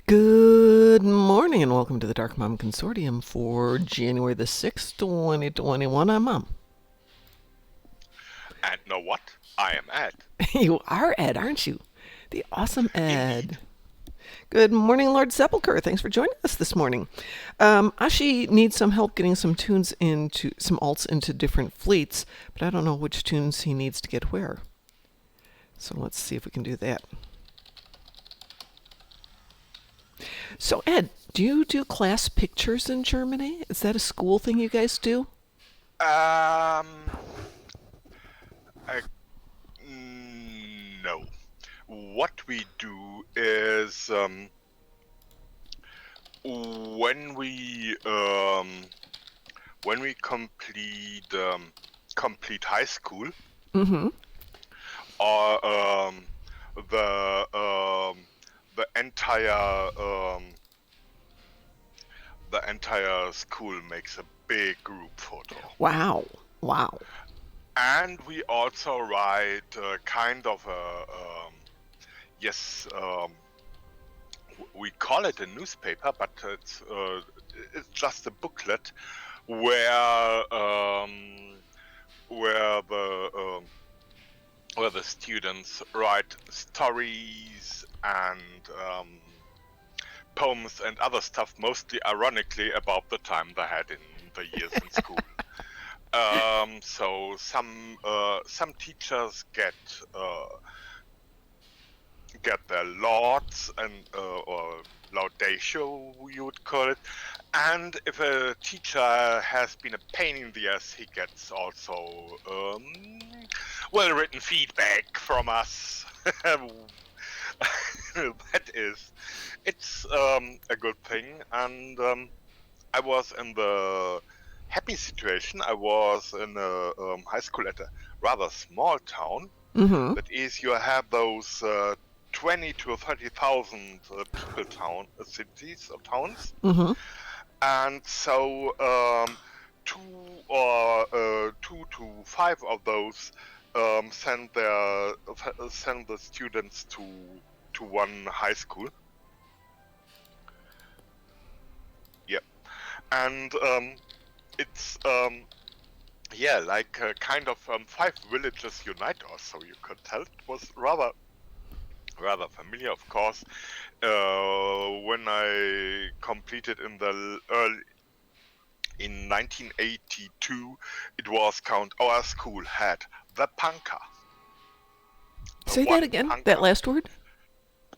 Good morning and welcome to the Dark Mom Consortium for January the 6th, 2021. I'm Mom. And know what? I am Ed. You are Ed, aren't you? The awesome Ed. Indeed. Good morning, Lord Sepulchre. Thanks for joining us this morning. Ashi needs some help getting some tunes into some alts into different fleets, but I don't know which tunes he needs to get where. So let's see if we can do that. So, Ed, do you do class pictures in Germany? Is that a school thing you guys do? Um, I, no. What we do is when we um, when we complete high school Mm-hmm. or the um, the entire the entire school makes a big group photo. Wow. Wow. And we also write kind of yes, we call it a newspaper, but it's just a booklet where where the um, where the students write stories and poems and other stuff, mostly ironically about the time they had in the years in school. So some teachers get their lauds and or laudatio you would call it, and if a teacher has been a pain in the ass, he gets also well written feedback from us. That is, it's a good thing, and I was in the happy situation. I was in a high school at a rather small town. Mm-hmm. That is, you have those 20 to 30,000 people cities or towns, Mm-hmm. and so two to five of those send the students to one high school. Yep, and it's yeah, like kind of five villages unite, or so you could tell. It was rather familiar, of course. When I completed in 1982, it was count our school had the punker, the Say that one again, that punker, last word.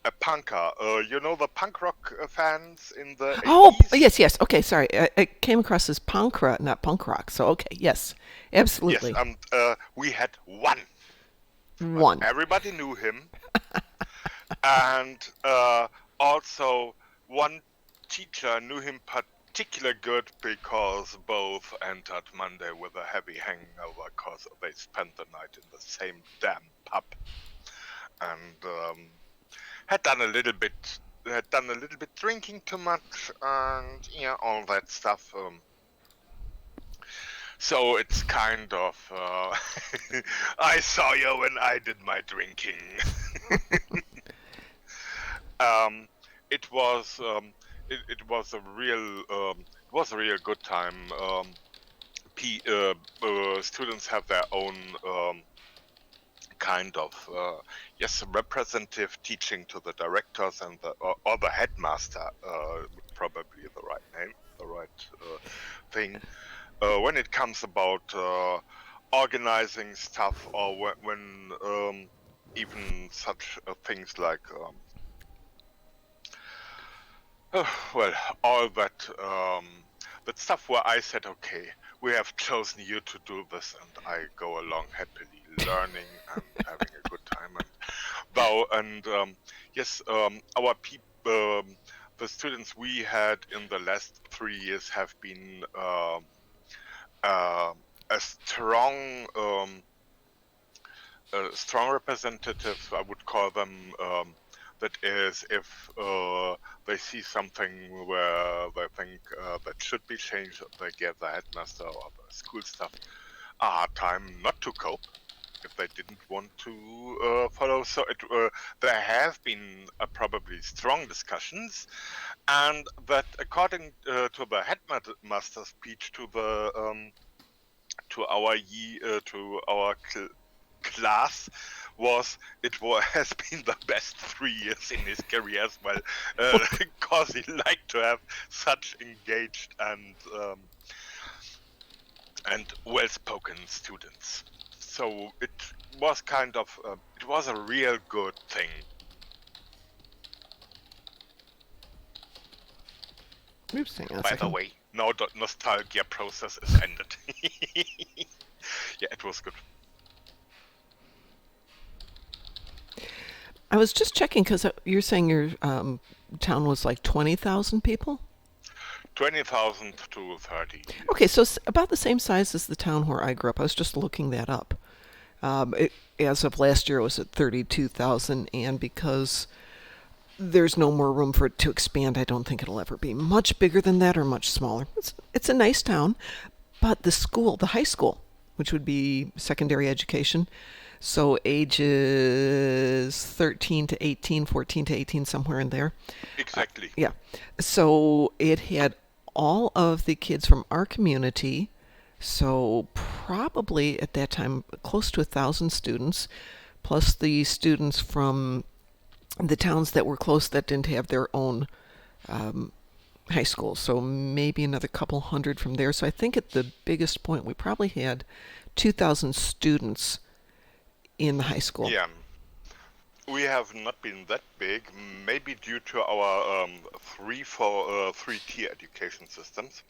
a punker. You know the punk rock fans in the Oh, 80s? yes, yes. Okay, sorry. It came across as punk rock, not punk rock. So, okay, yes, Yes, absolutely. and we had one, but One. everybody knew him, and also one teacher knew him particularly good because both entered Monday with a heavy hangover because they spent the night in the same damn pub and had done a little bit drinking too much and yeah, all that stuff. So it's kind of I saw you when I did my drinking. um, it was it was a real good time. Students have their own kind of yes, representative teaching to the directors and or the headmaster would probably the right name, the right thing when it comes about organizing stuff or when even such things like well, all that stuff where I said, okay, we have chosen you to do this, and I go along happily learning and having a good time. And though, and yes, our people, the students we had in the last 3 years have been uh, a strong representatives. I would call them. That is, if they see something where they think that should be changed, they give the headmaster or the school staff a hard time not to cope. if they didn't want to follow. So there have been probably strong discussions, and that according to the headmaster's speech to our class has been the best 3 years in his career as well, because he liked to have such engaged and well-spoken students. So it was kind of it was a real good thing. Oops, hang on a By second. the way, now the nostalgia process is ended. Yeah, it was good. I was just checking because you're saying your town was like 20,000 people? 20,000 to 30. Okay, so about the same size as the town where I grew up. I was just looking that up. As of last year, it was at 32,000, and because there's no more room for it to expand, I don't think it'll ever be much bigger than that or much smaller. It's a nice town, but the school, the high school, which would be secondary education, so ages 13 to 18, 14 to 18, somewhere in there. Exactly. Yeah. So it had all of the kids from our community. So probably at that time, close to 1,000 students, plus the students from the towns that were close that didn't have their own high school. So maybe another couple hundred from there. So I think at the biggest point, we probably had 2,000 students in the high school. Yeah. We have not been that big, maybe due to our three-tier education systems,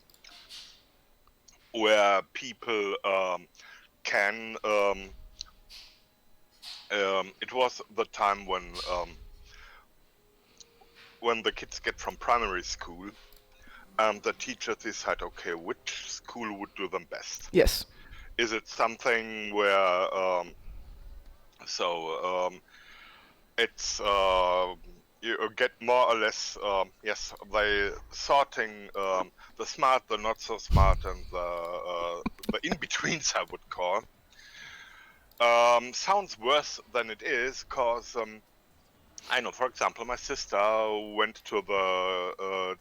where people can. It was the time when the kids get from primary school, the teachers decide, okay, which school would do them best. Yes. Is it something where it's you get more or less yes, they sorting the smart, the not so smart, and the in-betweens, I would call. Sounds worse than it is, cause I know, for example, my sister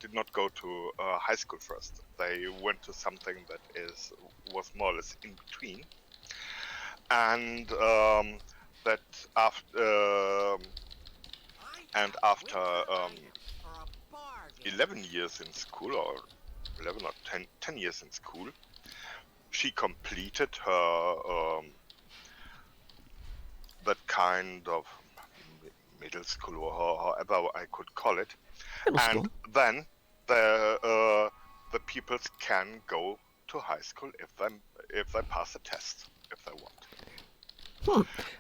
did not go to high school first. They went to something that was more or less in between, and that after 11 years in school, or 11 or 10 years in school, she completed her that kind of middle school, or however I could call it. Middle And school. then the pupils can go to high school if they pass a test, if they want.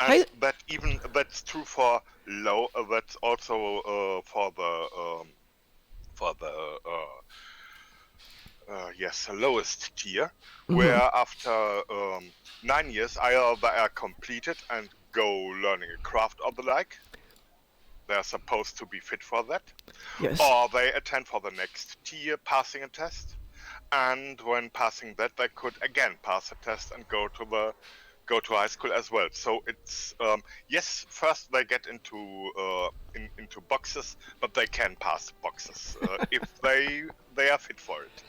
And that's true for low. That's also for the lowest tier, where after 9 years either they are completed and go learning a craft or the like. They're supposed to be fit for that. Yes. Or they attend for the next tier, passing a test. And when passing that, they could again pass a test and go to high school as well. So it's yes, first they get into boxes, but they can pass boxes if they are fit for it.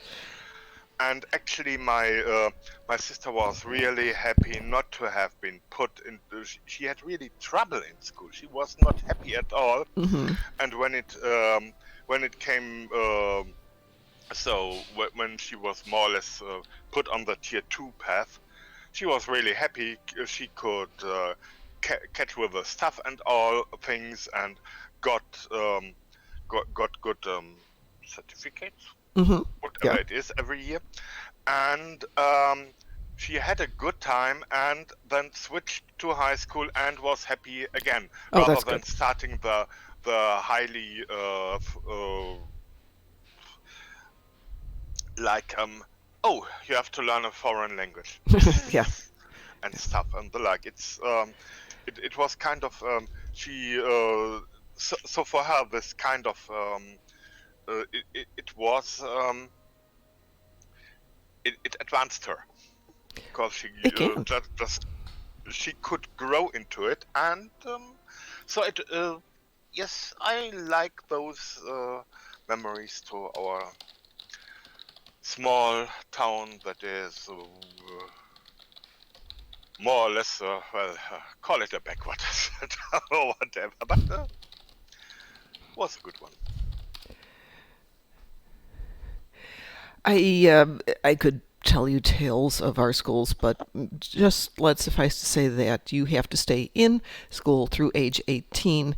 And actually, my sister was really happy not to have been put in. She had really trouble in school. She was not happy at all. And when it came, when she was more or less put on the tier 2 path, she was really happy. She could catch with the stuff and all things, and got good certificates. Whatever it is every year, and she had a good time, and then switched to high school and was happy again, rather than starting the highly you have to learn a foreign language. Yeah. And stuff and the like. It's it was kind of she so for her this kind of it advanced her, because she just she could grow into it, and so it. Yes, I like those memories to our small town that is more or less, call it a backwaters or whatever, but was a good one. I could tell you tales of our schools, but just let's suffice to say that you have to stay in school through age 18.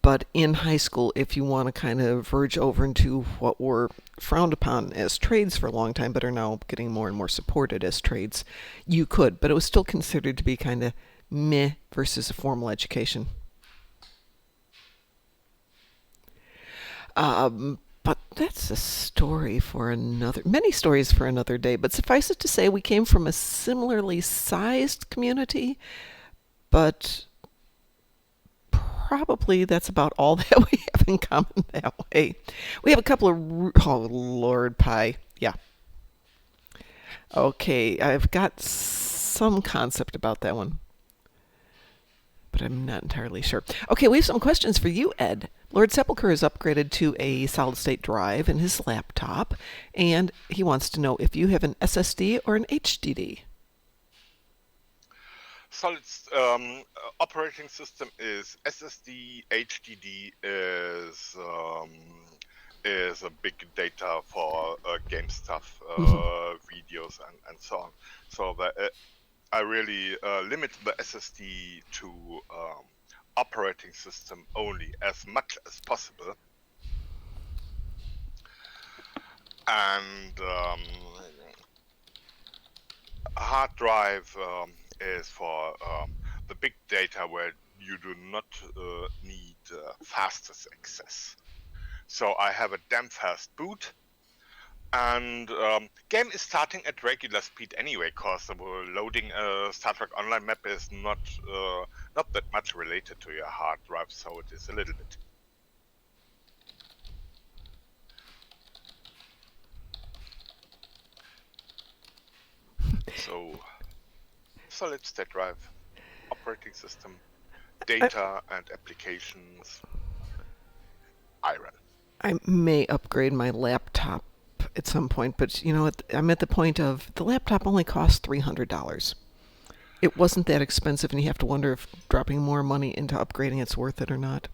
But in high school, if you want to kind of verge over into what were frowned upon as trades for a long time, but are now getting more and more supported as trades, you could. But it was still considered to be kind of meh versus a formal education. But that's a story for another, many stories for another day. But suffice it to say, we came from a similarly sized community, but probably that's about all that we have in common that way. We have a couple of, oh Lord, pie. Yeah. Okay, I've got some concept about that one, but I'm not entirely sure. Okay, we have some questions for you, Ed. Lord Sepulchre is upgraded to a solid state drive in his laptop, and he wants to know if you have an SSD or an HDD. Solid operating system is SSD. HDD is a big data for game stuff, videos, and so on. So I really limit the SSD to operating system only as much as possible. And a hard drive is for the big data where you do not need fastest access. So I have a damn fast boot, and game is starting at regular speed anyway, cause loading a Star Trek Online map is not that much related to your hard drive, so it is a little bit. So solid state drive, operating system, data and applications, iron. I may upgrade my laptop at some point, but you know, I'm at the point of the laptop only costs $300. It wasn't that expensive, and you have to wonder if dropping more money into upgrading it's worth it or not.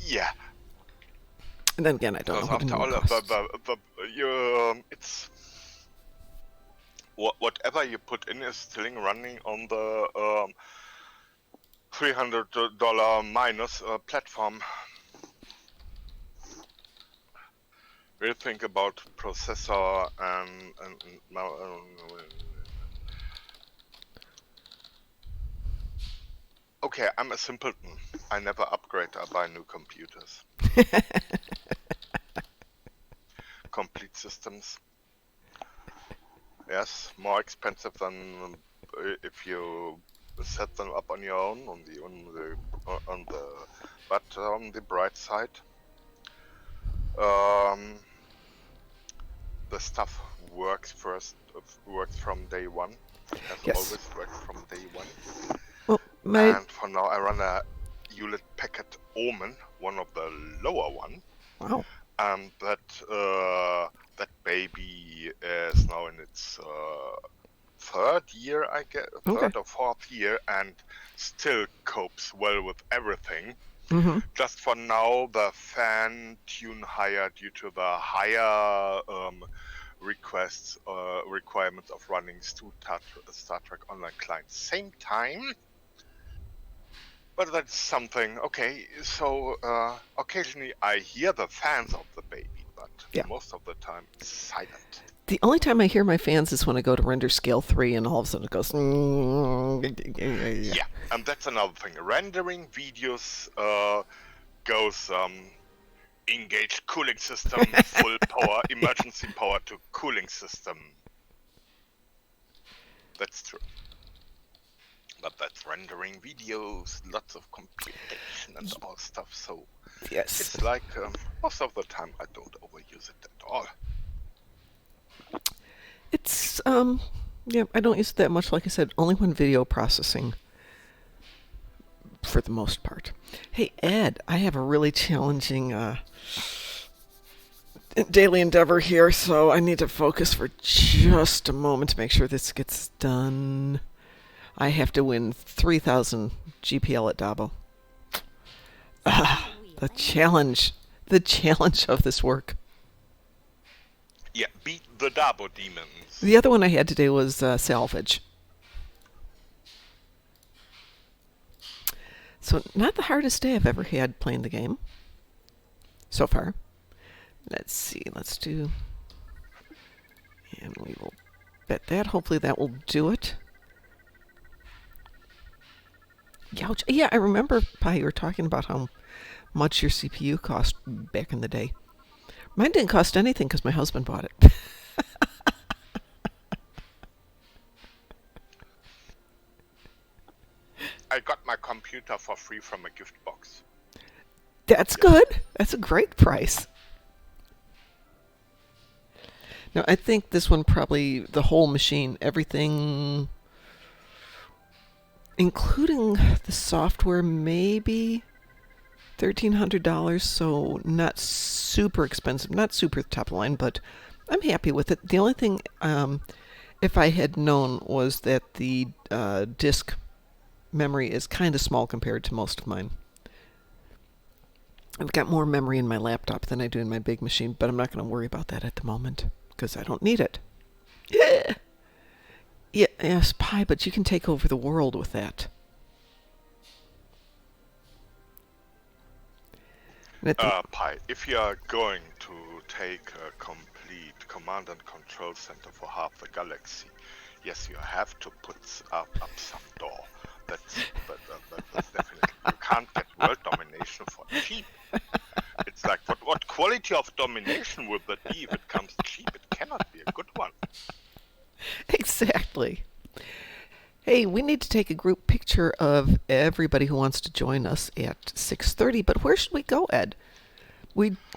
Yeah. And then again, I don't know what After all, it's whatever you put in is still running on the $300 minus platform. Really think about processor and okay, I'm a simpleton. I never upgrade. I buy new computers. Complete systems. Yes, more expensive than if you set them up on your own. But on the bright side, the stuff works from day one. Has always worked from day one. Well, and for now, I run a Hewlett Packard Omen, one of the lower one. Wow. And that baby is now in its third year, I guess, third or fourth year, and still copes well with everything. Mm-hmm. Just for now, the fan tune higher due to the higher requirements of running Star Trek Online client same time. But that's something. Okay, so occasionally I hear the fans of the baby, but most of the time it's silent. The only time I hear my fans is when I go to render scale 3 and all of a sudden it goes... Yeah, and that's another thing. Rendering videos goes engage cooling system, full power, emergency power to cooling system. That's true. But that's rendering videos, lots of computation and all stuff, so yes, it's like most of the time I don't overuse it at all. It's Yeah, I don't use it that much, like I said, only when video processing for the most part. Hey, Ed, I have a really challenging daily endeavor here, so I need to focus for just a moment to make sure this gets done. I have to win 3,000 GPL at Dabo. The challenge. The challenge of this work. Yeah, beat the Dabo demons. The other one I had today was salvage. So not the hardest day I've ever had playing the game so far. Let's see. Let's do... And we will bet that. Hopefully that will do it. Ouch. Yeah, I remember, Pi, you were talking about how much your CPU cost back in the day. Mine didn't cost anything because my husband bought it. I got my computer for free from a gift box. That's good. That's a great price. Now, I think this one probably, the whole machine, everything, including the software, maybe $1,300, so not super expensive, not super top of the line, but I'm happy with it. The only thing, if I had known, was that the disk memory is kind of small compared to most of mine. I've got more memory in my laptop than I do in my big machine, but I'm not going to worry about that at the moment because I don't need it. Yeah. Yeah, yes, Pi, but you can take over the world with that. Pi, if you are going to take a complete command and control center for half the galaxy, yes, you have to put up some door. That's definitely. You can't get world domination for cheap. It's like, what quality of domination would that be if it comes cheap? It cannot be a good one. Exactly. Hey, we need to take a group picture of everybody who wants to join us at 6:30, but where should we go, Ed?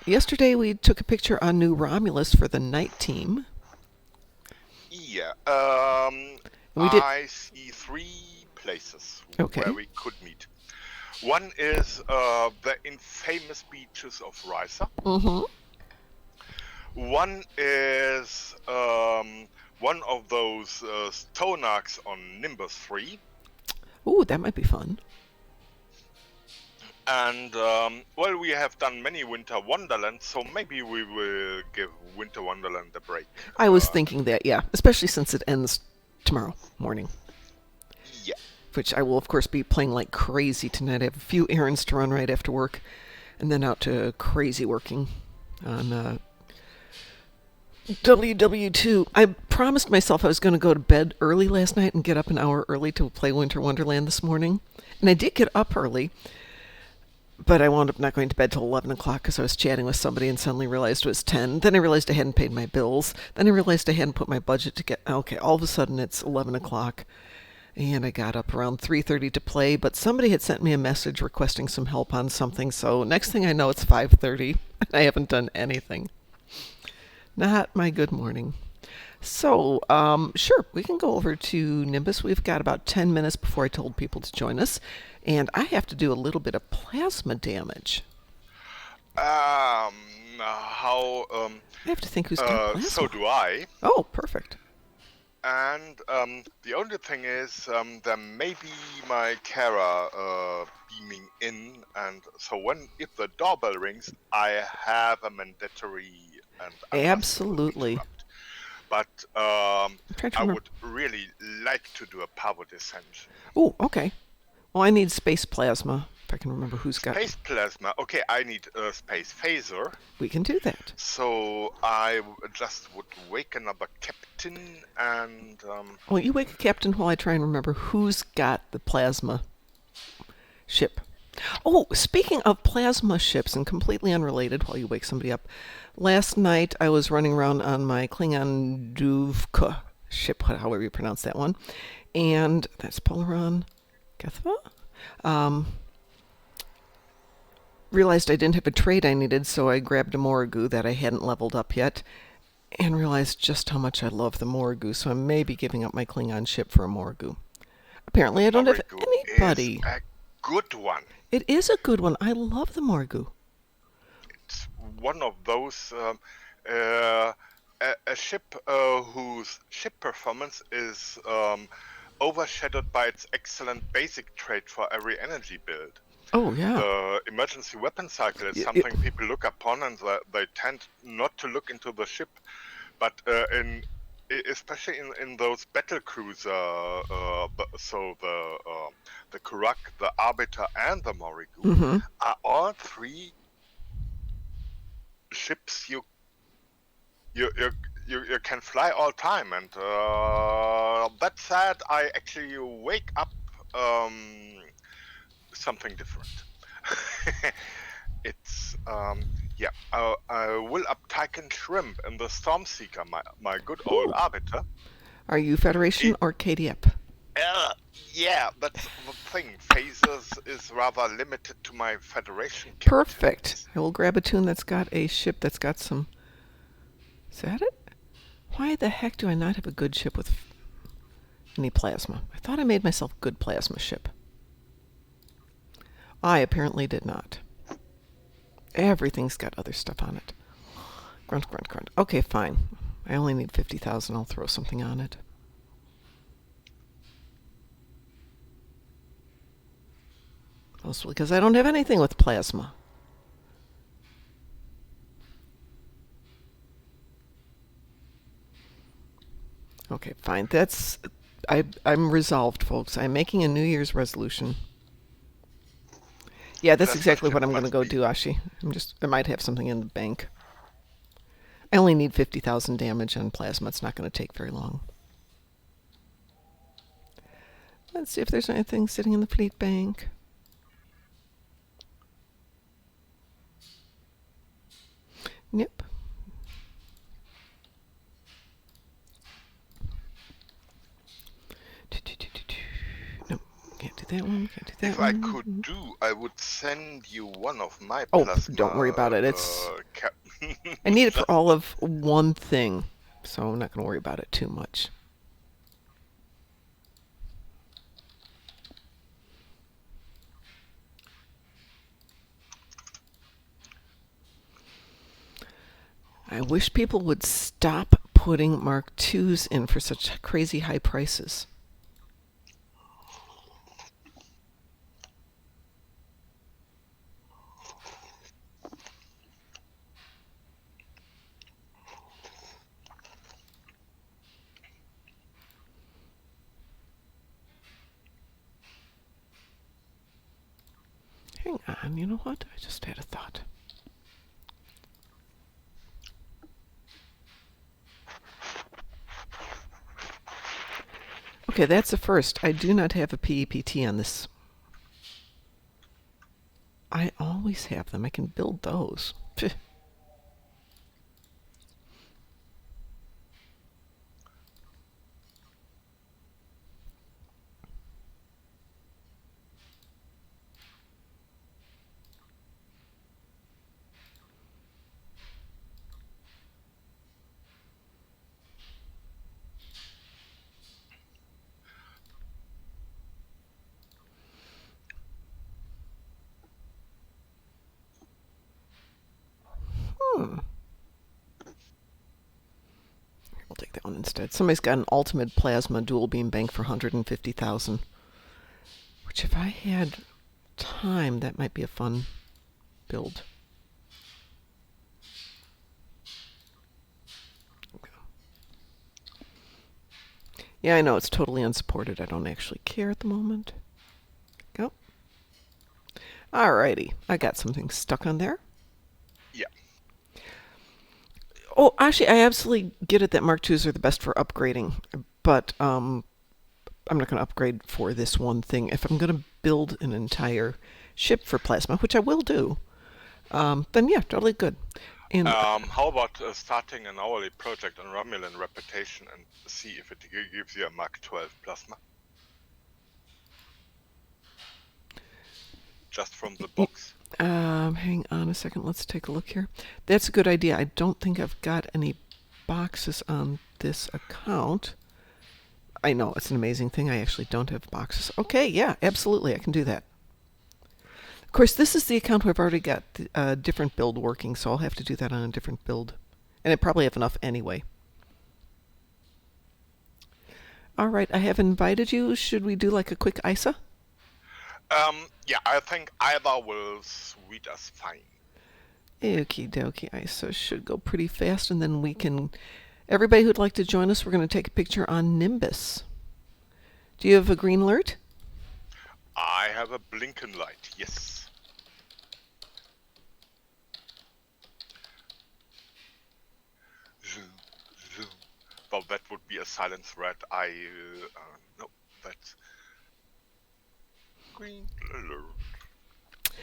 Yesterday we took a picture on New Romulus for the night team. Yeah, We did. I see 3 places Okay. where we could meet. One is the infamous beaches of Risa. Mm-hmm. One is one of those stone arcs on Nimbus 3. Ooh, that might be fun. And, well, we have done many Winter Wonderlands, so maybe we will give Winter Wonderland a break. I was thinking that, yeah, especially since it ends tomorrow morning, Yeah. which I will, of course, be playing like crazy tonight. I have a few errands to run right after work, and then out to crazy working on WW2. I promised myself I was going to go to bed early last night and get up an hour early to play Winter Wonderland this morning. And I did get up early, but I wound up not going to bed till 11 o'clock because I was chatting with somebody and suddenly realized it was 10. Then I realized I hadn't paid my bills. Then I realized I hadn't put my budget to get... Okay, all of a sudden it's 11 o'clock. And I got up around 3:30 to play, but somebody had sent me a message requesting some help on something. So next thing I know, it's 5:30, and I haven't done anything. Not my good morning. So, sure, we can go over to Nimbus. We've got about 10 minutes before I told people to join us, and I have to do a little bit of plasma damage. How, I have to think who's got plasma. so do I. Oh, perfect. And the only thing is, there may be my Kara beaming in, and so if the doorbell rings, I have a mandatory and Absolutely. interrupt. But I would really like to do a power descension. Oh, okay. Well, I need space plasma, if I can remember who's got... Space plasma. Okay, I need a space phaser. We can do that. So I just would wake another captain and... Well, you wake a captain while I try and remember who's got the plasma ship. Oh, speaking of plasma ships, and completely unrelated while you wake somebody up, last night I was running around on my Klingon Duvka ship, however you pronounce that one, and that's Polaron Gethva. Realized I didn't have a trait I needed, so I grabbed a Morrigu that I hadn't leveled up yet, and realized just how much I love the Morrigu, so I may be giving up my Klingon ship for a Morrigu. The Apparently, I don't have Morrigu is anybody. a good one. It is a good one. I love the Morrigu. It's one of those uh, a ship whose ship performance is overshadowed by its excellent basic trait for every energy build. Oh, yeah. The emergency weapon cycle is Y- something people look upon, and they tend not to look into the ship. But especially in those battle cruiser, so the Kurak, the Arbiter, and the Morrigu Mhm. are all three ships you can fly all time, and that said, I actually wake up something different. It's yeah. I will up Tyken Shrimp and the Stormseeker, my good old Ooh. arbiter. Are you Federation or KDF? Yeah, that's the thing. Phases is rather limited to my Federation Perfect. captains. I will grab a tune that's got a ship that's got some. Is that it? Why the heck do I not have a good ship with any plasma? I thought I made myself a good plasma ship. I apparently did not. Everything's got other stuff on it. Grunt, grunt, grunt. Okay, fine. I only need 50,000. I'll throw something on it. Mostly because I don't have anything with plasma. Okay, fine. I'm resolved, folks. I'm making a New Year's resolution. Yeah, that's exactly what I'm going to go do, Ashi. I might have something in the bank. I only need 50,000 damage on plasma. It's not going to take very long. Let's see if there's anything sitting in the fleet bank. Nope. Nope. Can't do that one. Can't do that If one. I could I would send you one of my Oh, plasma. don't worry about it. I need it for all of one thing, so I'm not going to worry about it too much. I wish people would stop putting Mark IIs in for such crazy high prices. Hang on, you know what? I just had a thought. Okay, that's a first. I do not have a PEPT on this. I always have them. I can build those. Phew. We'll take that one instead. Somebody's got an ultimate plasma dual beam bank for 150,000. Which, if I had time, that might be a fun build. Yeah, I know it's totally unsupported. I don't actually care at the moment. Go. Alrighty, I got something stuck on there. Yeah. Oh, actually, I absolutely get it that Mark IIs are the best for upgrading, but I'm not going to upgrade for this one thing. If I'm going to build an entire ship for plasma, which I will do, then yeah, totally good. And how about starting an hourly project on Romulan reputation and see if it gives you a Mark 12 plasma? Just from the box. hang on a second. Let's take a look here. That's a good idea. I don't think I've got any boxes on this account. I know, it's an amazing thing. I actually don't have boxes. Okay, yeah, absolutely, I can do that. Of course, this is the account where I've already got a different build working, so I'll have to do that on a different build. And I probably have enough anyway. All right, I have invited you. Should we do like a quick ISA? Yeah, I think either will suit us fine. Okie dokie, ISA should go pretty fast, and then we can... Everybody who'd like to join us, we're going to take a picture on Nimbus. Do you have a green alert? I have a blinking light, yes. Zoom, zoom. Well, that would be a silent threat. No, that's green alert.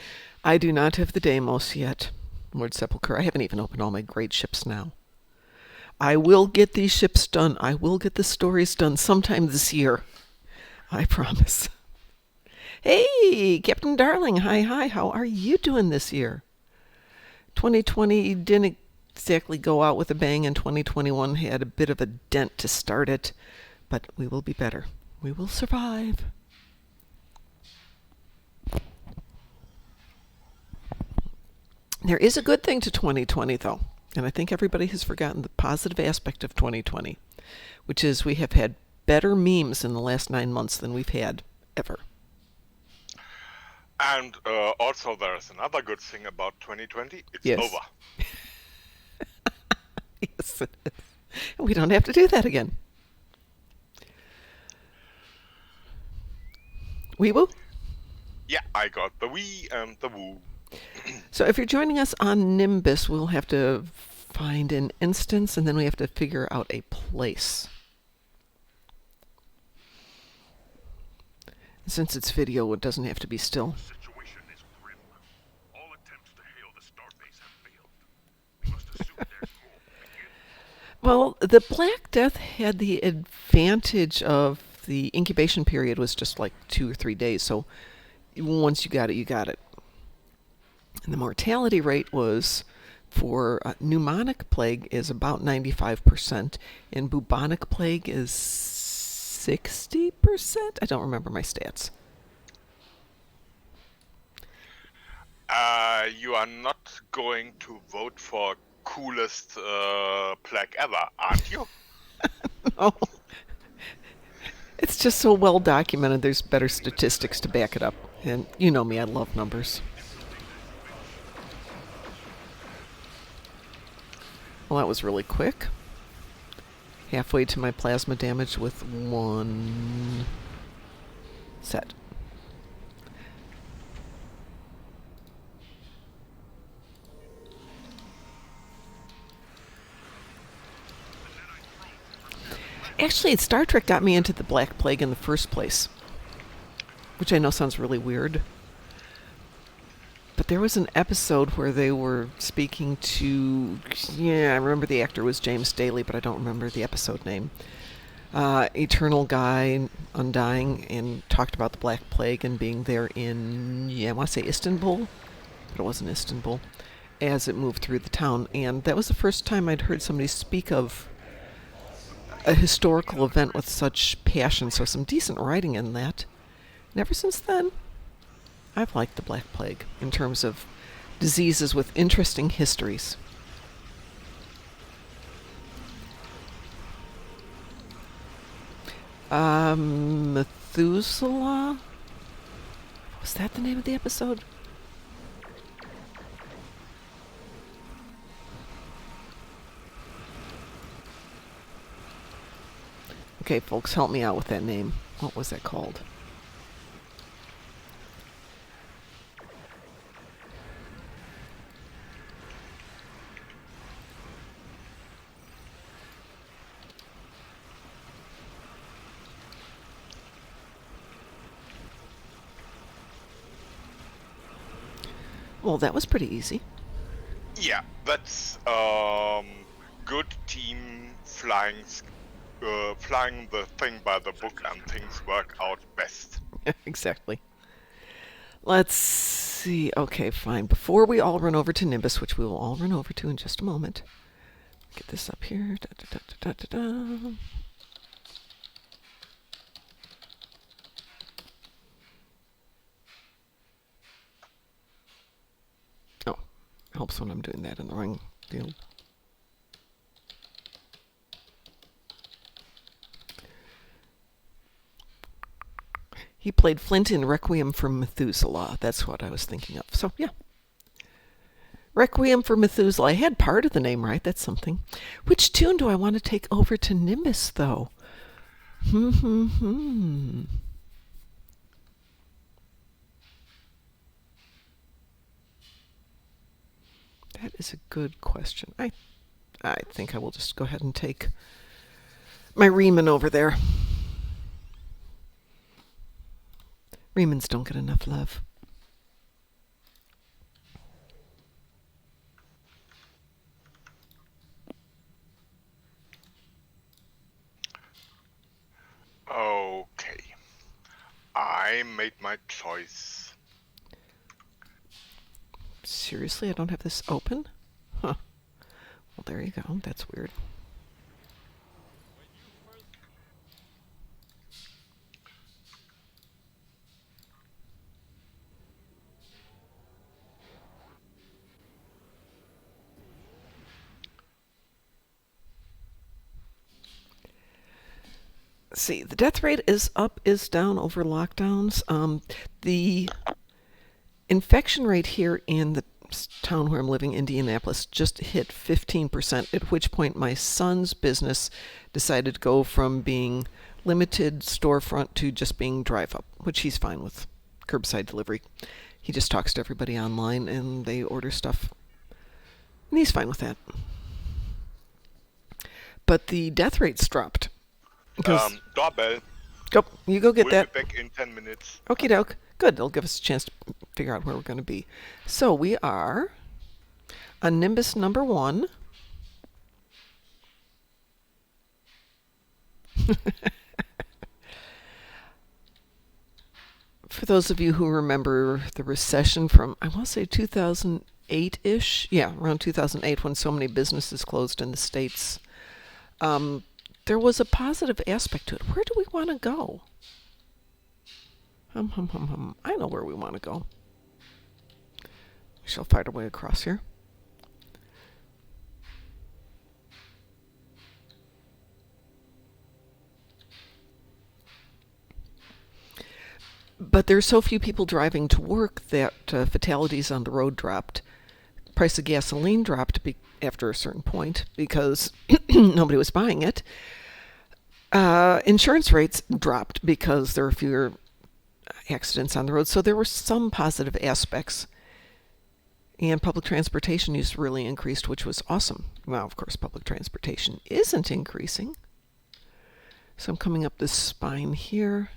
I do not have the Deimos yet, Lord Sepulchre. I haven't even opened all my great ships now. I will get these ships done. I will get the stories done sometime this year. I promise. Hey, Captain Darling. Hi, hi. How are you doing this year? 2020 didn't exactly go out with a bang, and 2021 had a bit of a dent to start it. But we will be better. We will survive. There is a good thing to 2020, though. And I think everybody has forgotten the positive aspect of 2020, which is we have had better memes in the last 9 months than we've had ever. And also there's another good thing about 2020. It's Yes. over. Yes, it is. We don't have to do that again. Wee woo? Yeah, I got the Wii and the Woo. So if you're joining us on Nimbus, we'll have to find an instance, and then we have to figure out a place. Since it's video, it doesn't have to be still. The situation is grim. All attempts to hail the starbase have failed. We must assume there's more. Begin. Well, the Black Death had the advantage of the incubation period was just like 2 or 3 days, so once you got it, you got it. And the mortality rate was for pneumonic plague is about 95%, and bubonic plague is 60%? I don't remember my stats. You are not going to vote for coolest plague ever, aren't you? No. It's just so well documented, there's better statistics to back it up. And you know me, I love numbers. Well, that was really quick. Halfway to my plasma damage with 1 set. Actually, Star Trek got me into the Black Plague in the first place, which I know sounds really weird. But there was an episode where they were speaking to, I remember the actor was James Daly, but I don't remember the episode name. Eternal guy, undying, and talked about the Black Plague and being there in, I want to say Istanbul, but it wasn't Istanbul, as it moved through the town. And that was the first time I'd heard somebody speak of a historical event with such passion, so some decent writing in that. And ever since then, I've liked the Black Plague in terms of diseases with interesting histories. Methuselah? Was that the name of the episode? Okay, folks, help me out with that name. What was that called? Well, that was pretty easy. Yeah, that's good team flying the thing by the book, and things work out best. Exactly. Let's see. Okay, fine. Before we all run over to Nimbus, which we will all run over to in just a moment, Get this up here. Da, da, da, da, da, da. Oh, helps when I'm doing that in the wrong field. He played Flint in Requiem for Methuselah. That's what I was thinking of. So, yeah. Requiem for Methuselah. I had part of the name right. That's something. Which tune do I want to take over to Nimbus, though? That is a good question. I think I will just go ahead and take my Riemann over there. Riemanns don't get enough love. Okay. I made my choice. Seriously, I don't have this open? Huh. Well, there you go. That's weird. See, the death rate is up, is down over lockdowns. The infection rate here in the town where I'm living, Indianapolis, just hit 15%, at which point my son's business decided to go from being limited storefront to just being drive up, which he's fine with. Curbside delivery. He just talks to everybody online and they order stuff. And he's fine with that. But the death rate's dropped. Doorbell. Go, you go get We'll that. be back in 10 minutes. Okie doke. Good. It'll give us a chance to figure out where we're going to be. So we are on Nimbus number 1. For those of you who remember the recession from, I want to say 2008-ish. Yeah, around 2008 when so many businesses closed in the States. There was a positive aspect to it. Where do we want to go? I know where we want to go. We shall fight our way across here. But there are so few people driving to work that fatalities on the road dropped. Price of gasoline dropped after a certain point because nobody was buying it. Insurance rates dropped because there were fewer accidents on the road. So there were some positive aspects. And public transportation use really increased, which was awesome. Well, of course, public transportation isn't increasing. So I'm coming up this spine here.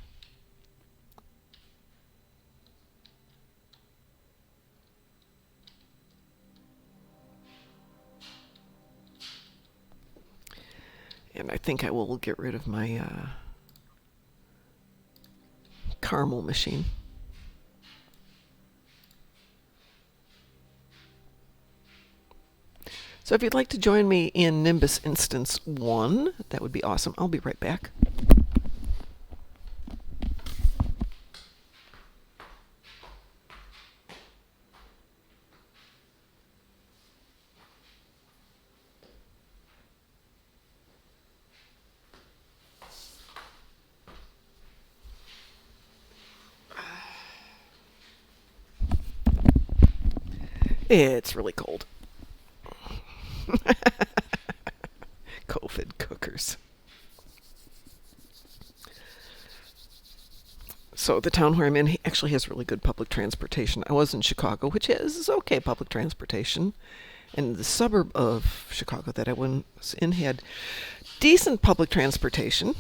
And I think I will get rid of my caramel machine. So if you'd like to join me in Nimbus Instance 1, that would be awesome. I'll be right back. It's really cold. COVID cookers. So the town where I'm in actually has really good public transportation. I was in Chicago, which is okay public transportation. And the suburb of Chicago that I was in had decent public transportation.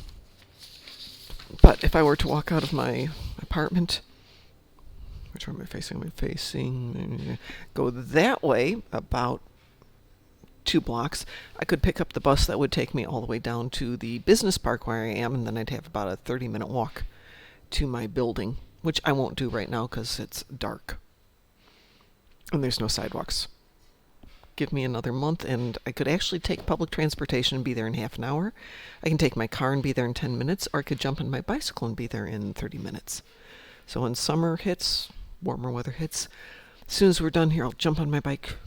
But if I were to walk out of my apartment, which way am I facing? Am I facing? Go that way about 2 blocks. I could pick up the bus that would take me all the way down to the business park where I am, and then I'd have about a 30-minute walk to my building, which I won't do right now because it's dark and there's no sidewalks. give me another month, and I could actually take public transportation and be there in half an hour. I can take my car and be there in 10 minutes, or I could jump on my bicycle and be there in 30 minutes. So when summer hits, warmer weather hits, as soon as we're done here, I'll jump on my bike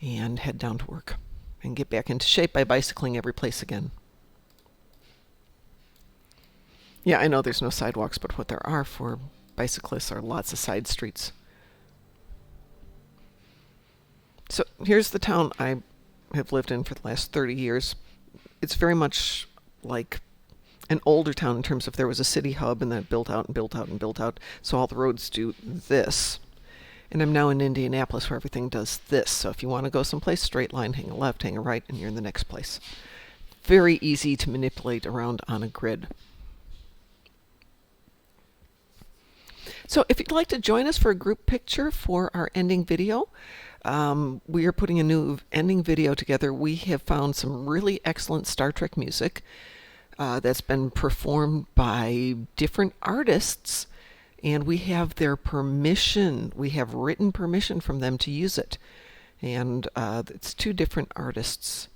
and head down to work and get back into shape by bicycling every place again. Yeah, I know there's no sidewalks, but what there are for bicyclists are lots of side streets. So here's the town I have lived in for the last 30 years. It's very much like an older town in terms of there was a city hub and then built out and built out and built out. So all the roads do this. And I'm now in Indianapolis where everything does this. So if you want to go someplace, straight line, hang a left, hang a right, and you're in the next place. Very easy to manipulate around on a grid. So if you'd like to join us for a group picture for our ending video, we are putting a new ending video together. We have found some really excellent Star Trek music that's been performed by different artists, and we have their permission. We have written permission from them to use it. And it's 2 different artists.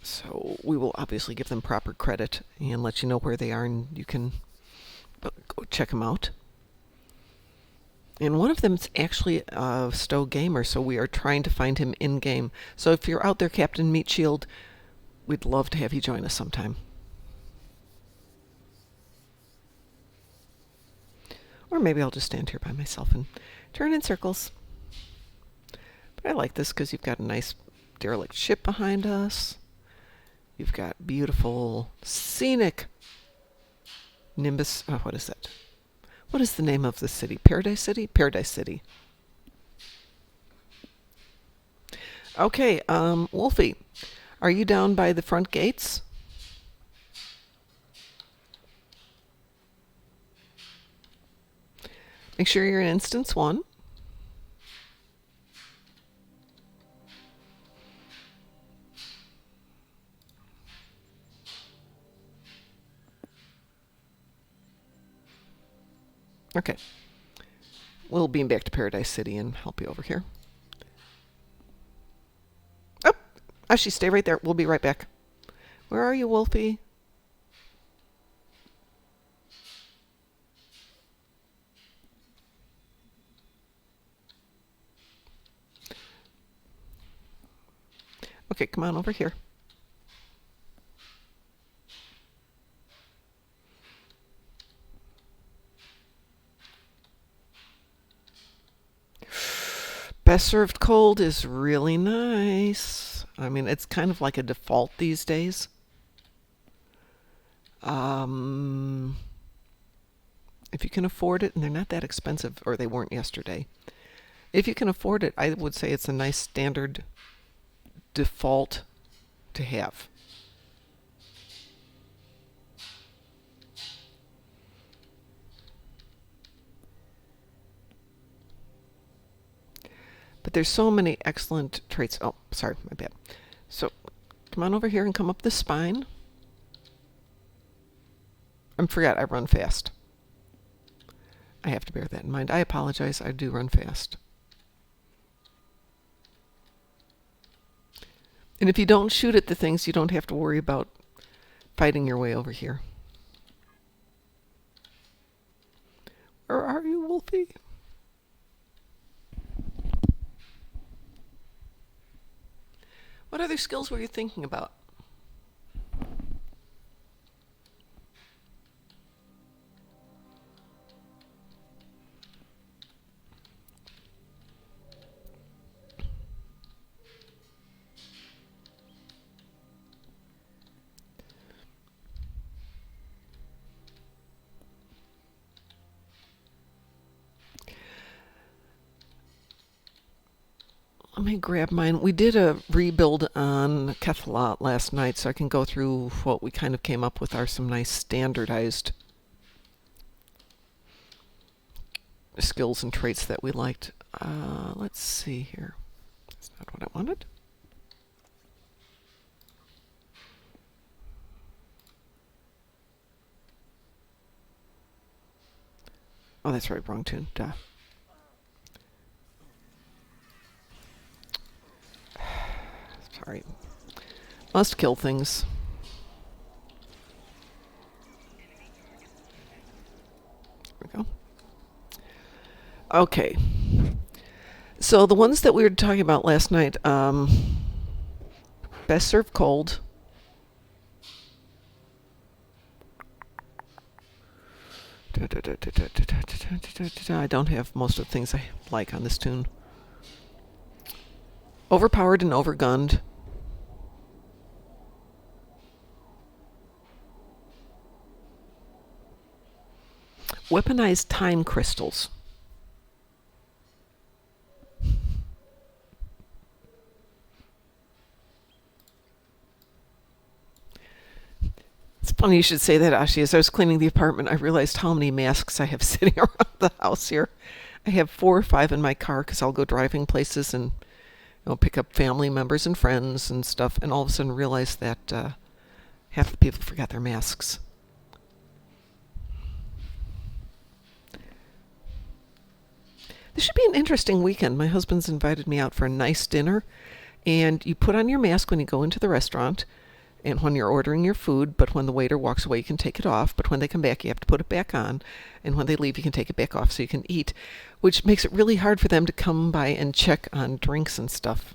So we will obviously give them proper credit and let you know where they are, and you can go check them out. And one of them is actually a Stowe gamer, so we are trying to find him in-game. So if you're out there, Captain Meatshield, we'd love to have you join us sometime. Or maybe I'll just stand here by myself and turn in circles. But I like this because you've got a nice derelict ship behind us. You've got beautiful, scenic Nimbus. Oh, what is that? What is the name of the city? Paradise City? Paradise City. Okay, Wolfie, are you down by the front gates? Make sure you're in instance 1. Okay. We'll beam back to Paradise City and help you over here. Oh, Ashi, stay right there. We'll be right back. Where are you, Wolfie? Okay, come on over here. Best served cold is really nice. I mean, it's kind of like a default these days. If you can afford it, and they're not that expensive, or they weren't yesterday. If you can afford it, I would say it's a nice standard default to have. But there's so many excellent traits. Oh, sorry, my bad. So come on over here and come up the spine. I forgot I run fast. I have to bear that in mind. I apologize. I do run fast. And if you don't shoot at the things, you don't have to worry about fighting your way over here. Where are you, Wolfie? What other skills were you thinking about? Let me grab mine. We did a rebuild on Kethalot last night, so I can go through what we kind of came up with are some nice standardized skills and traits that we liked. Let's see here. That's not what I wanted. Oh, that's right, wrong tune. Duh. right. Must kill things. There we go. Okay. So the ones that we were talking about last night, best served cold. I don't have most of the things I like on this tune. Overpowered and overgunned. Weaponized time crystals. It's funny you should say that, Ashi. As I was cleaning the apartment, I realized how many masks I have sitting around the house here. I have 4 or 5 in my car because I'll go driving places and pick up family members and friends and stuff, and all of a sudden realize that half the people forgot their masks. This should be an interesting weekend. My husband's invited me out for a nice dinner, and you put on your mask when you go into the restaurant and when you're ordering your food, but when the waiter walks away, you can take it off, but when they come back, you have to put it back on, and when they leave, you can take it back off so you can eat, which makes it really hard for them to come by and check on drinks and stuff.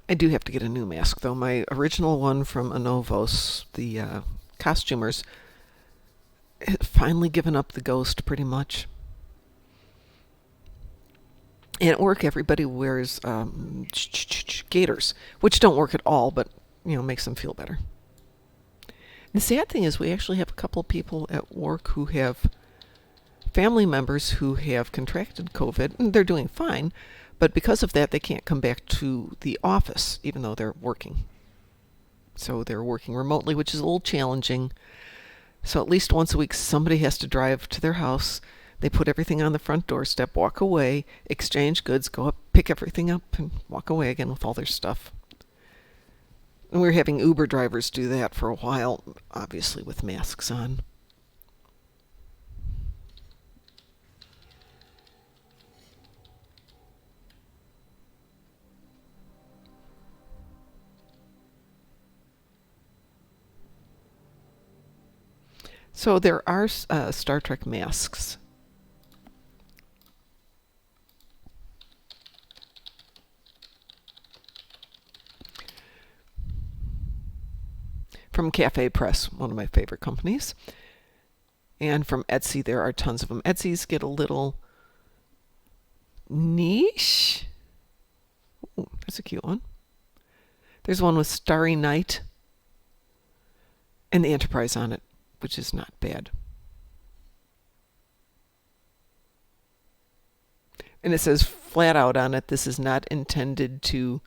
I do have to get a new mask, though. My original one from Anovos, the costumers, had finally given up the ghost pretty much. And at work, everybody wears gaiters, which don't work at all, but makes them feel better. The sad thing is we actually have a couple of people at work who have family members who have contracted COVID, and they're doing fine. But because of that, they can't come back to the office, even though they're working. So they're working remotely, which is a little challenging. So at least once a week, somebody has to drive to their house. They put everything on the front doorstep, walk away, exchange goods, go up, pick everything up, and walk away again with all their stuff. And we were having Uber drivers do that for a while, obviously with masks on. So there are Star Trek masks. From Cafe Press, one of my favorite companies. And from Etsy, there are tons of them. Etsy's get a little niche. Ooh, that's a cute one. There's one with Starry Night and the Enterprise on it, which is not bad. And it says flat out on it, this is not intended to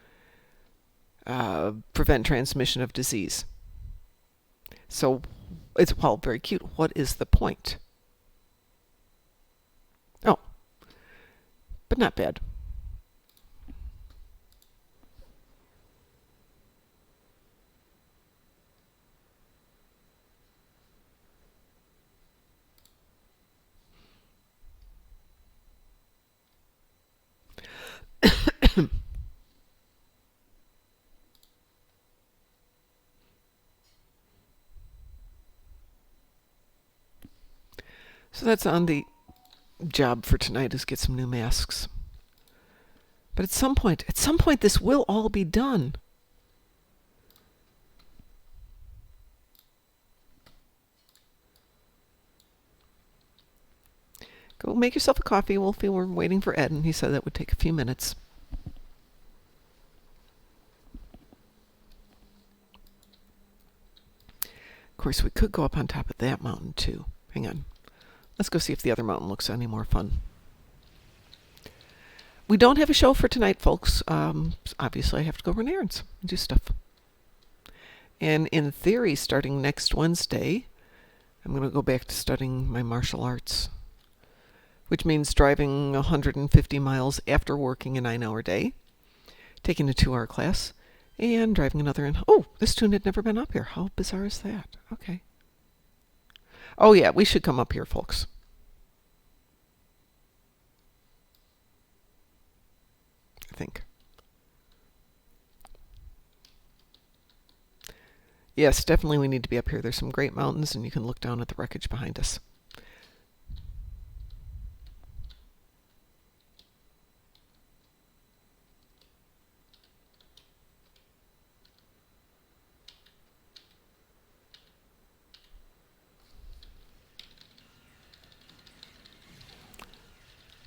prevent transmission of disease. So it's, very cute. What is the point? Oh, but not bad. So that's on the job for tonight, is get some new masks. But at some point, this will all be done. Go make yourself a coffee, Wolfie. We're waiting for Ed, and he said that would take a few minutes. Of course, we could go up on top of that mountain, too. Hang on. Let's go see if the other mountain looks any more fun. We don't have a show for tonight, folks. Obviously, I have to go run errands and do stuff. And in theory, starting next Wednesday, I'm going to go back to studying my martial arts, which means driving 150 miles after working a 9-hour day, taking a 2-hour class, and driving another in. Oh, this tune had never been up here. How bizarre is that? Okay. Oh, yeah, we should come up here, folks. I think. Yes, definitely we need to be up here. There's some great mountains, and you can look down at the wreckage behind us.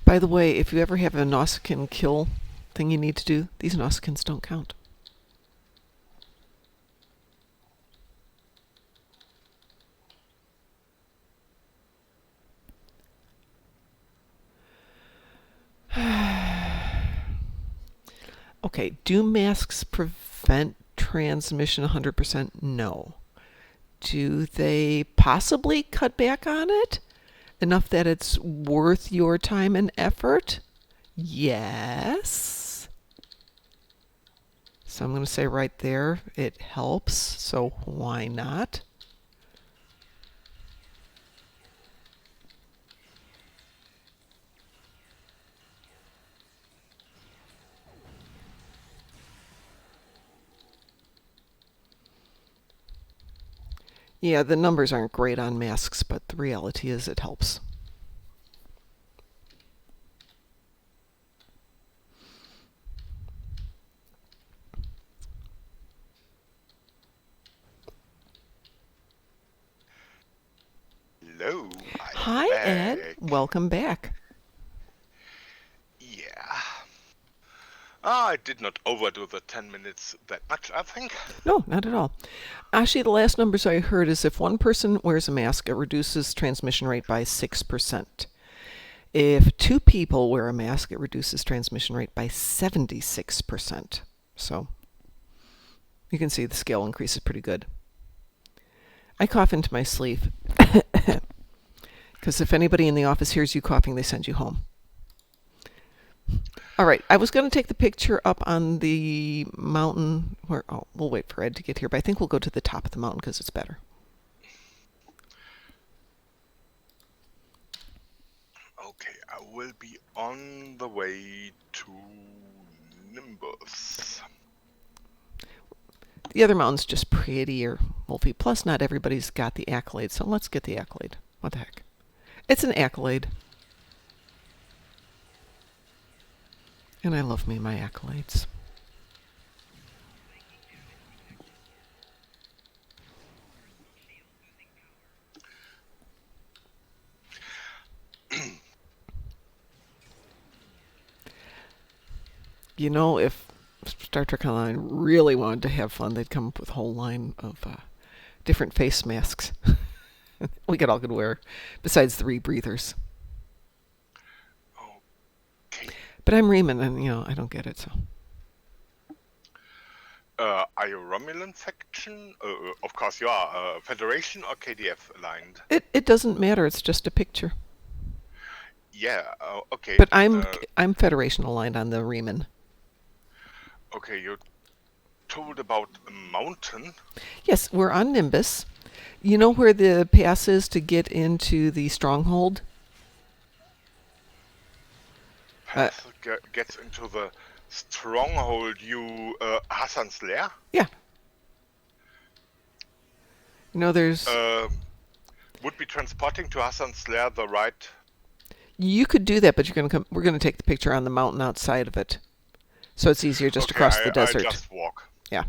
By the way, if you ever have a Nausicaan kill thing you need to do, these Nausicans don't count. Okay, do masks prevent transmission 100%? No. Do they possibly cut back on it enough that it's worth your time and effort? Yes. So I'm going to say right there, it helps, so why not? Yeah, the numbers aren't great on masks, but the reality is it helps. Hello. I'm Hi, back. Ed. Welcome back. Yeah. I did not overdo the 10 minutes that much, I think. No, not at all. Actually, the last numbers I heard is if one person wears a mask, it reduces transmission rate by 6%. If 2 people wear a mask, it reduces transmission rate by 76%. So you can see the scale increase is pretty good. I cough into my sleeve because if anybody in the office hears you coughing, they send you home. All right, I was going to take the picture up on the mountain where, oh, we'll wait for Ed to get here, but I think we'll go to the top of the mountain because it's better. Okay, I will be on the way to Nimbus. The other mountain's just prettier, Wolfie. Plus, not everybody's got the accolade, so let's get the accolade. What the heck? It's an accolade. And I love me my accolades. You know, if Star Trek Online really wanted to have fun, they'd come up with a whole line of different face masks we could all could wear, besides the rebreathers. Okay. But I'm Riemann, and I don't get it. So Are you Romulan faction? Of course you are. Federation or KDF aligned? it doesn't matter. It's just a picture. Yeah. Okay. But I'm Federation aligned on the Riemann. Okay, you told about a mountain. Yes, we're on Nimbus. You know where the pass is to get into the stronghold? Path gets into the stronghold. Hassan's Lair? Yeah. There's... would be transporting to Hassan's Lair the right... You could do that, but we're going to take the picture on the mountain outside of it. So it's easier just to cross the desert. I just walk. Yeah.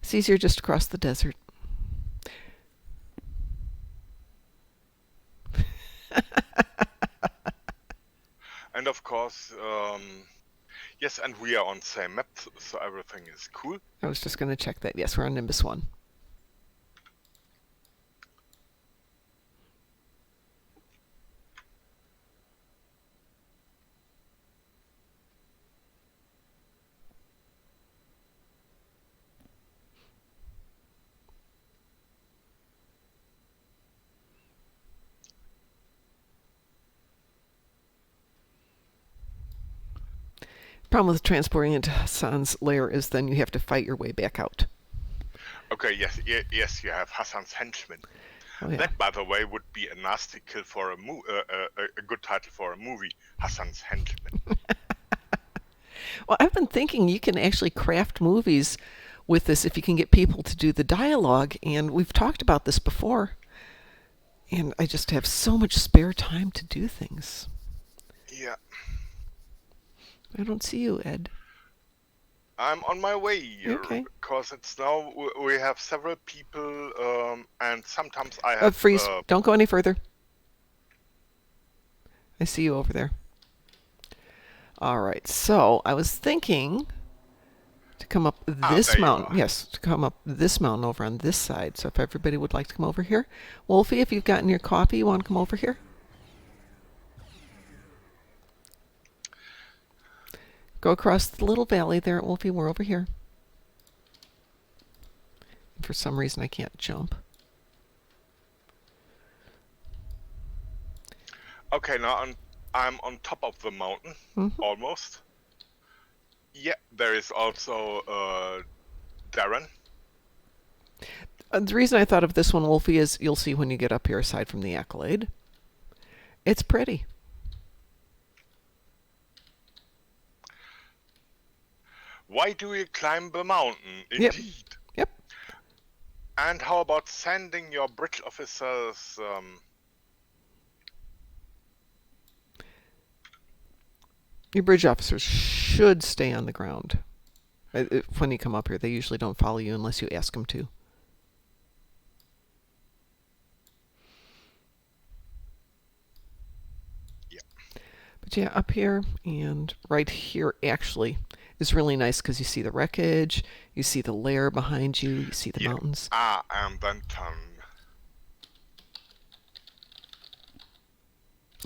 It's easier just to cross the desert. And of course, yes, and we are on same map, so everything is cool. I was just going to check that. Yes, we're on Nimbus 1. Problem with transporting into Hassan's lair is then you have to fight your way back out. Okay, yes, you have Hassan's henchman. Oh yeah. That, by the way, would be a nasty kill for a good title for a movie. Hassan's henchman. Well, I've been thinking you can actually craft movies with this if you can get people to do the dialogue, and we've talked about this before. And I just have so much spare time to do things. Yeah, I don't see you, Ed. I'm on my way. Okay. Because it's now we have several people, and sometimes I have Freeze. Don't go any further. I see you over there. All right. So I was thinking to come up this there you mountain. are. Yes, to come up this mountain over on this side. So if everybody would like to come over here. Wolfie, if you've gotten your coffee, you want to come over here? Go across the little valley there, Wolfie. We're over here. For some reason, I can't jump. Okay, now I'm on top of the mountain, almost. Yeah, there is also Darren. The reason I thought of this one, Wolfie, is you'll see when you get up here, aside from the accolade, it's pretty. Why do you climb the mountain? Yep. Indeed. Yep. And how about sending your bridge officers? Your bridge officers should stay on the ground. When you come up here, they usually don't follow you unless you ask them to. Yeah. But yeah, up here and right here actually is really nice because you see the wreckage, you see the lair behind you, you see the mountains. And then turn.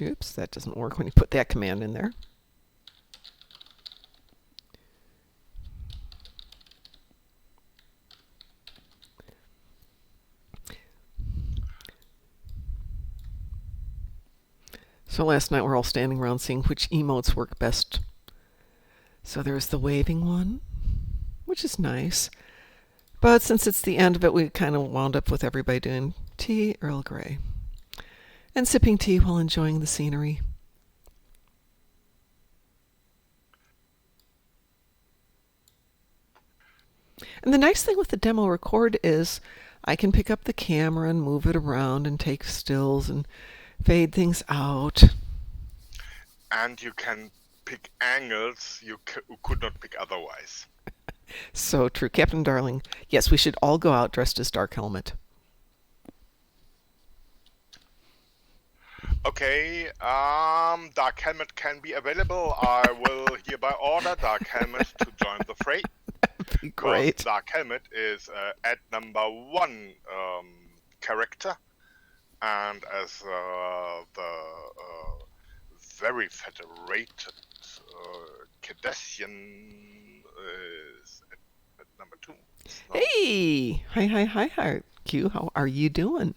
Oops, that doesn't work when you put that command in there. So last night we're all standing around seeing which emotes work best. So there's the waving one, which is nice. But since it's the end of it, we kind of wound up with everybody doing tea Earl Grey and sipping tea while enjoying the scenery. And the nice thing with the demo record is I can pick up the camera and move it around and take stills and fade things out. And you can pick angles you could not pick otherwise. So true. Captain Darling, yes, we should all go out dressed as Dark Helmet. Okay, Dark Helmet can be available. I will hereby order Dark Helmet to join the fray. That'd be great. Dark Helmet is at number 1 character, and as the very federated Cardassian is at number 2. So Hey! Hi, Q. How are you doing?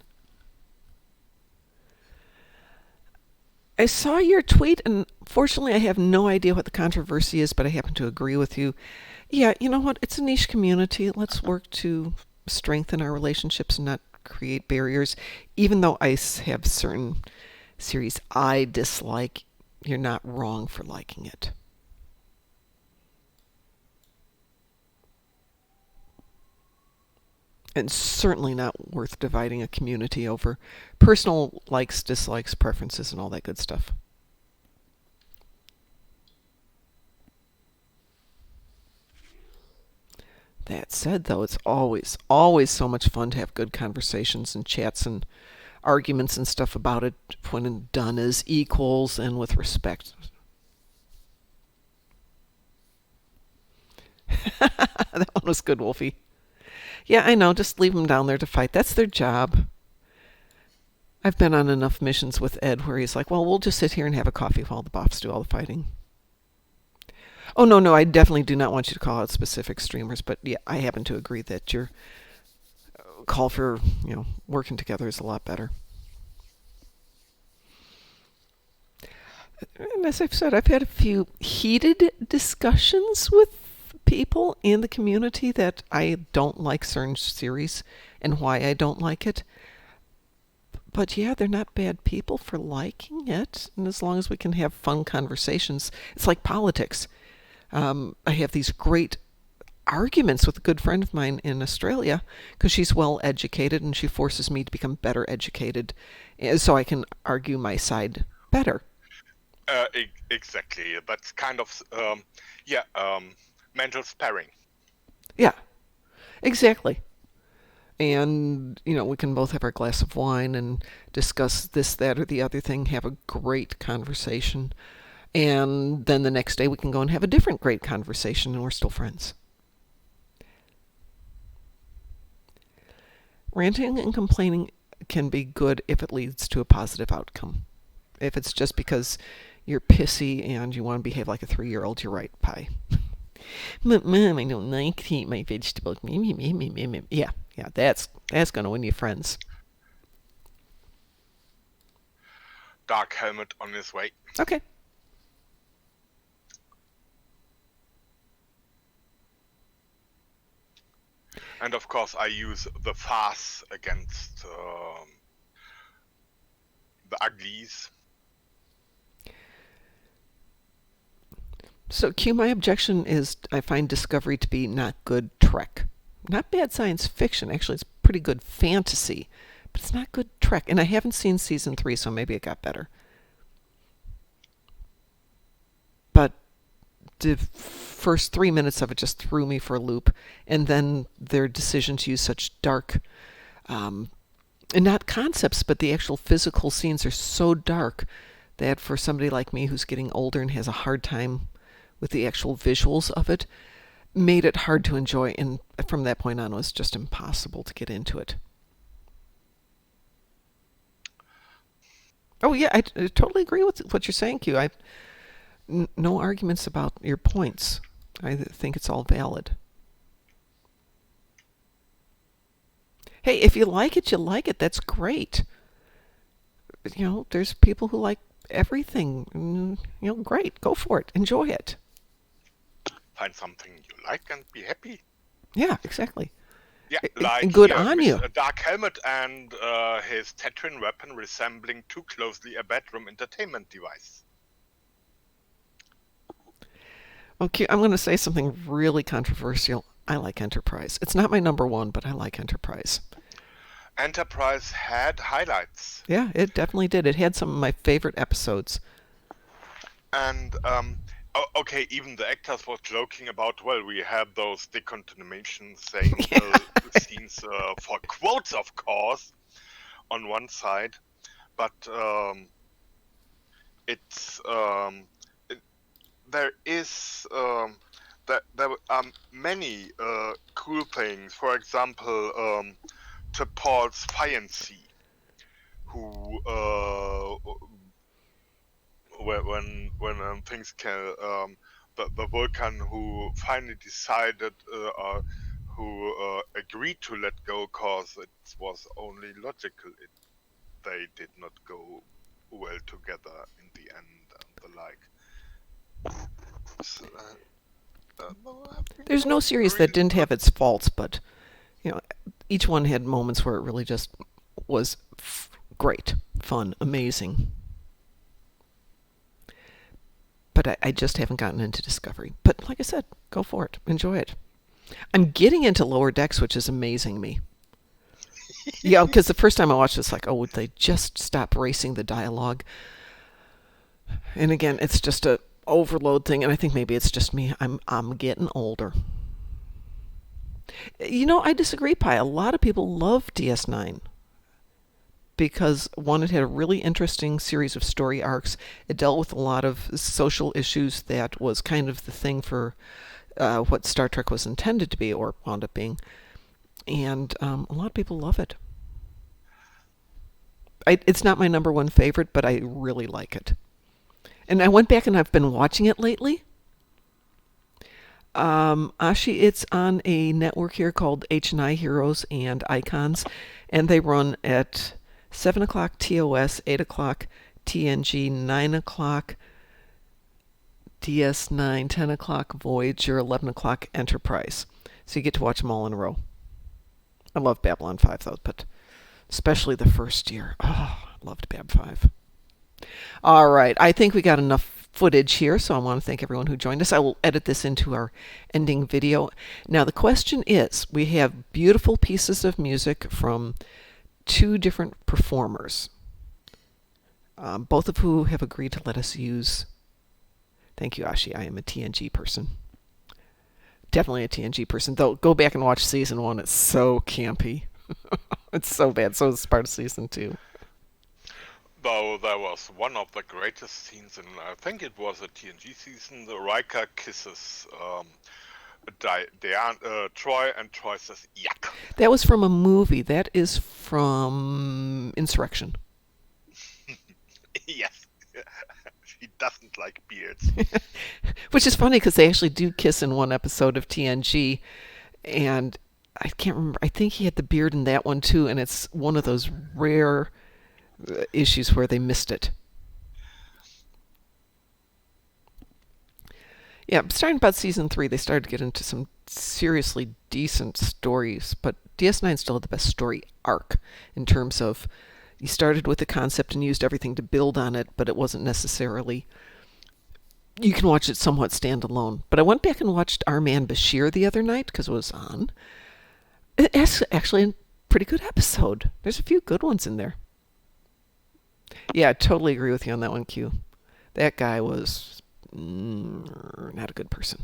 I saw your tweet, and fortunately I have no idea what the controversy is, but I happen to agree with you. Yeah, you know what? It's a niche community. Let's work to strengthen our relationships and not create barriers. Even though I have certain series I dislike, you're not wrong for liking it. And certainly not worth dividing a community over personal likes, dislikes, preferences, and all that good stuff. That said, though, it's always so much fun to have good conversations and chats and arguments and stuff about it when done as equals and with respect. That one was good, Wolfie. Yeah, I know. Just leave them down there to fight. That's their job. I've been on enough missions with Ed where he's like, well, we'll just sit here and have a coffee while the bops do all the fighting. Oh, no, I definitely do not want you to call out specific streamers, but yeah, I happen to agree that your call for, working together is a lot better. And as I've said, I've had a few heated discussions with people in the community that I don't like certain series and why I don't like it. But yeah, they're not bad people for liking it. And as long as we can have fun conversations, it's like politics. I have these great arguments with a good friend of mine in Australia because she's well educated and she forces me to become better educated so I can argue my side better. Exactly. That's kind of mental sparring. Yeah, exactly. And, we can both have our glass of wine and discuss this, that, or the other thing, have a great conversation. And then the next day we can go and have a different great conversation and we're still friends. Ranting and complaining can be good if it leads to a positive outcome. If it's just because you're pissy and you want to behave like a 3-year-old, you're right, Pie. But Mom, I don't like to eat my vegetables. Yeah, that's going to win you friends. Dark Helmet on his way. Okay. And of course, I use the Farce against the Uglies. So, Q, my objection is I find Discovery to be not good Trek. Not bad science fiction. Actually, it's pretty good fantasy. But it's not good Trek. And I haven't seen season 3, so maybe it got better. But the first 3 minutes of it just threw me for a loop. And then their decision to use such dark, and not concepts, but the actual physical scenes are so dark that for somebody like me who's getting older and has a hard time with the actual visuals of it, made it hard to enjoy, and from that point on it was just impossible to get into it. Oh yeah, I totally agree with what you're saying, Q. No arguments about your points. I think it's all valid. Hey, if you like it, you like it. That's great. There's people who like everything. Great. Go for it. Enjoy it. Find something you like and be happy. Yeah, exactly. Yeah, like good on you. A Dark Helmet and his Tetrin weapon resembling too closely a bedroom entertainment device. Okay, I'm going to say something really controversial. I like Enterprise. It's not my number one, but I like Enterprise. Enterprise had highlights. Yeah, it definitely did. It had some of my favorite episodes. And okay, even the actors were joking about, well, we had those decontamination scenes for quotes, of course, on one side, but there are many cool things. For example, T'Pol's fiancée, who when things can the Vulcan who finally decided who agreed to let go cause it was only logical they did not go well together in the end and the like. There's no series that didn't have its faults, but each one had moments where it really just was great, fun, amazing. But I just haven't gotten into Discovery. But like I said, go for it. Enjoy it. I'm getting into Lower Decks, which is amazing me. Yeah, because the first time I watched it, it's like, would they just stop racing the dialogue? And again, it's just a overload thing, and I think maybe it's just me. I'm getting older. I disagree, Pi. A lot of people love DS9. Because one, it had a really interesting series of story arcs. It dealt with a lot of social issues that was kind of the thing for what Star Trek was intended to be, or wound up being. And a lot of people love it. It's not my number one favorite, but I really like it. And I went back and I've been watching it lately. Ashi, it's on a network here called H&I Heroes and Icons, and they run at 7 o'clock TOS, 8 o'clock TNG, 9 o'clock DS9, 10 o'clock Voyager, 11 o'clock Enterprise. So you get to watch them all in a row. I love Babylon 5, though, but especially the first year. Oh, I loved Bab 5. All right, I think we got enough footage here, so I want to thank everyone who joined us. I will edit this into our ending video. Now, the question is, we have beautiful pieces of music from two different performers, both of who have agreed to let us use. Thank you, Ashi. I am a TNG person. Definitely a TNG person. Though, go back and watch season 1. It's so campy. It's so bad. So it's part of season 2. Though there was one of the greatest scenes in, I think it was a TNG season, the Riker kisses Troy, and Troy says, yuck. That was from a movie. That is from Insurrection. Yes. She doesn't like beards. Which is funny because they actually do kiss in one episode of TNG. And I can't remember. I think he had the beard in that one too. And it's one of those rare issues where they missed it. Yeah, starting about season 3, they started to get into some seriously decent stories, but DS9 still had the best story arc in terms of you started with the concept and used everything to build on it, but it wasn't necessarily. You can watch it somewhat standalone. But I went back and watched Our Man Bashir the other night because it was on. It's actually a pretty good episode. There's a few good ones in there. Yeah, I totally agree with you on that one, Q. That guy was not a good person,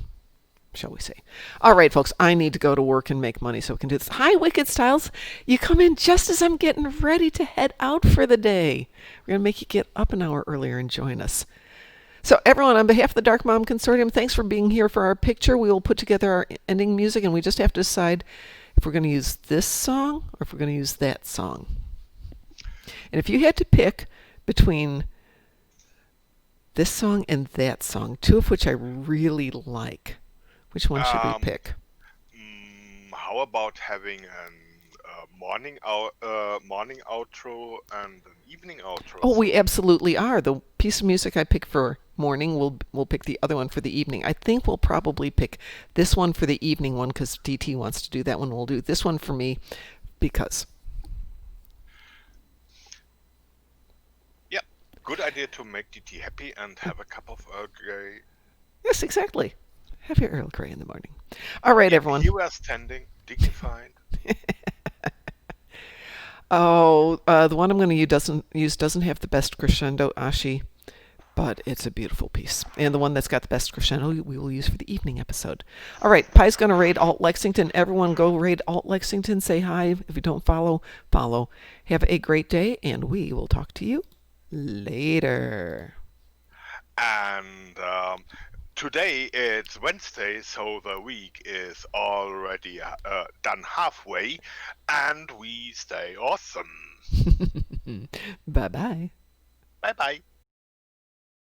shall we say. All right, folks, I need to go to work and make money so we can do this. Hi, Wicked Styles. You come in just as I'm getting ready to head out for the day. We're going to make you get up an hour earlier and join us. So everyone, on behalf of the Dark Mom Consortium, thanks for being here for our picture. We will put together our ending music, and we just have to decide if we're going to use this song or if we're going to use that song. And if you had to pick between this song and that song, two of which I really like, which one should we pick? How about having a morning outro and an evening outro? Oh, we absolutely are. The piece of music I pick for morning, we'll pick the other one for the evening. I think we'll probably pick this one for the evening one because DT wants to do that one. We'll do this one for me because. Yeah, good idea to make DT happy and have a cup of Earl Grey. Yes, exactly. Have your Earl Grey in the morning. All right, everyone. You are standing, dignified. The one I'm going to use doesn't have the best crescendo, Ashi, but it's a beautiful piece. And the one that's got the best crescendo we will use for the evening episode. All right, Pi's going to raid Alt Lexington. Everyone go raid Alt Lexington. Say hi. If you don't follow, follow. Have a great day, and we will talk to you later. And today it's Wednesday, so the week is already done halfway, and we stay awesome. Bye-bye. Bye-bye.